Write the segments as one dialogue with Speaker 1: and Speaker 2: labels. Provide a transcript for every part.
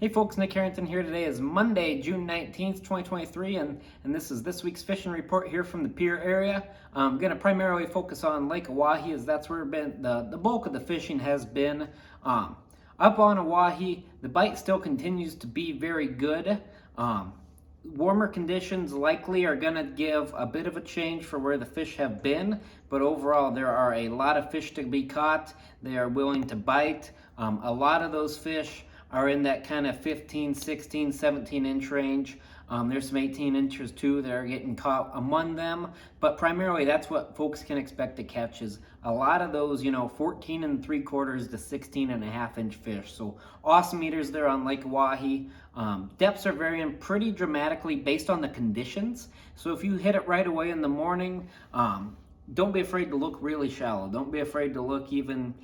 Speaker 1: Hey folks, Nick Harrington here. Today is Monday, June 19th, 2023, and this is this week's fishing report here from the Pierre area. I'm going to primarily focus on Lake Oahe, as that's where the bulk of the fishing has been. Up on Oahe, the bite still continues to be very good. Warmer conditions likely are going to give a bit of a change for where the fish have been, but overall there are a lot of fish to be caught. They are willing to bite. A lot of those fish are in that kind of 15, 16, 17 inch range. There's some 18 inches too that are getting caught among them, but primarily that's what folks can expect to catch is a lot of those, 14 and 3/4 to 16 and a half inch fish. So awesome eaters there on Lake Oahe. Depths are varying pretty dramatically based on the conditions. So if you hit it right away in the morning, don't be afraid to look really shallow. Don't be afraid to look even,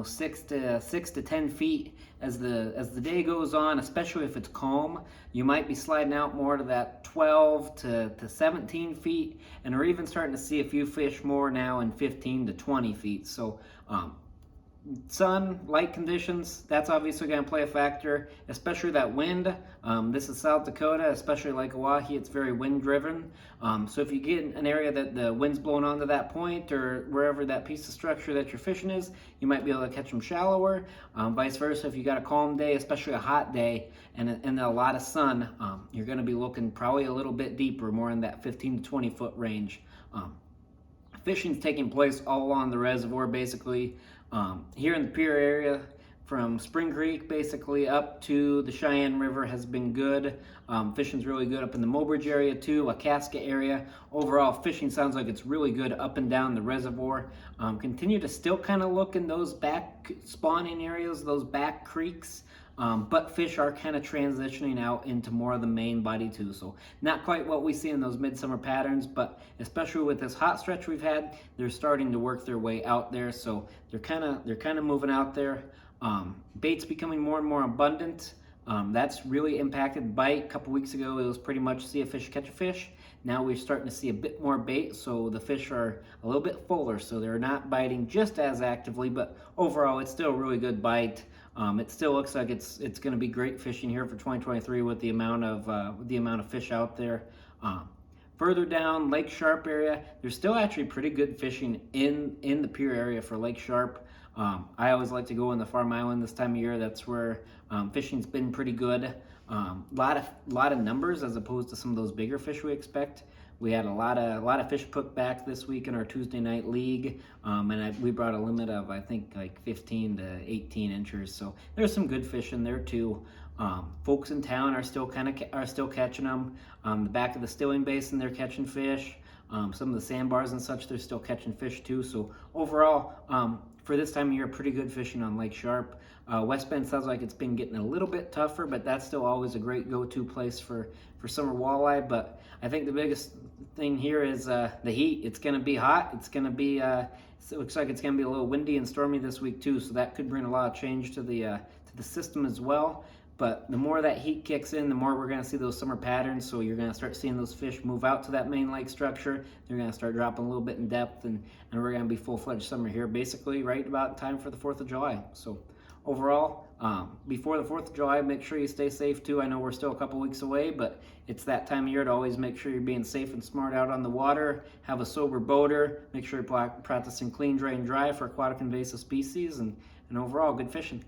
Speaker 1: 6 to 10 feet as the day goes on, especially if it's calm. You might be sliding out more to that 12 to 17 feet, and we're even starting to see a few fish more now in 15 to 20 feet. So sun, light conditions, that's obviously going to play a factor, especially that wind. This is South Dakota, especially Lake Oahe, it's very wind driven. So if you get an area that the wind's blowing onto that point or wherever that piece of structure that you're fishing is, you might be able to catch them shallower. Vice versa, if you got a calm day, especially a hot day and a lot of sun, you're going to be looking probably a little bit deeper, more in that 15 to 20 foot range. Fishing's taking place all along the reservoir basically. Here in the Pierre area, from Spring Creek basically up to the Cheyenne River has been good. Fishing's really good up in the Mobridge area too, Akaska area. Overall, fishing sounds like it's really good up and down the reservoir. Continue to still kind of look in those back spawning areas, those back creeks. But fish are kind of transitioning out into more of the main body too. So not quite what we see in those midsummer patterns, but especially with this hot stretch we've had, they're starting to work their way out there. So they're kind of moving out there. Bait's becoming more and more abundant. That's really impacted bite. A couple weeks ago, it was pretty much see a fish, catch a fish. Now we're starting to see a bit more bait, so the fish are a little bit fuller, so they're not biting just as actively, but overall it's still a really good bite. It still looks like it's going to be great fishing here for 2023 with the amount of fish out there. Further down Lake Sharpe area, there's still actually pretty good fishing in the Pierre area for Lake Sharpe. I always like to go in the Farm Island this time of year. That's where fishing's been pretty good. Lot of numbers as opposed to some of those bigger fish we expect. We had a lot of fish put back this week in our Tuesday night league, and we brought a limit of I think like 15 to 18 inches. So there's some good fish in there too. Folks in town are still catching them. The back of the Stilling Basin, they're catching fish. Some of the sandbars and such, they're still catching fish too. So overall, for this time of year, pretty good fishing on Lake Sharpe. West Bend sounds like it's been getting a little bit tougher, but that's still always a great go-to place for summer walleye. But I think the biggest thing here is the heat. It's going to be hot. It's going to be, it looks like it's going to be a little windy and stormy this week too, so that could bring a lot of change to the system as well. But the more that heat kicks in, the more we're going to see those summer patterns. So you're going to start seeing those fish move out to that main lake structure. They're going to start dropping a little bit in depth, and we're going to be full-fledged summer here, basically right about time for the 4th of July. So overall, before the 4th of July, make sure you stay safe too. I know we're still a couple weeks away, but it's that time of year to always make sure you're being safe and smart out on the water. Have a sober boater. Make sure you're practicing clean, drain, dry for aquatic invasive species, and overall, good fishing.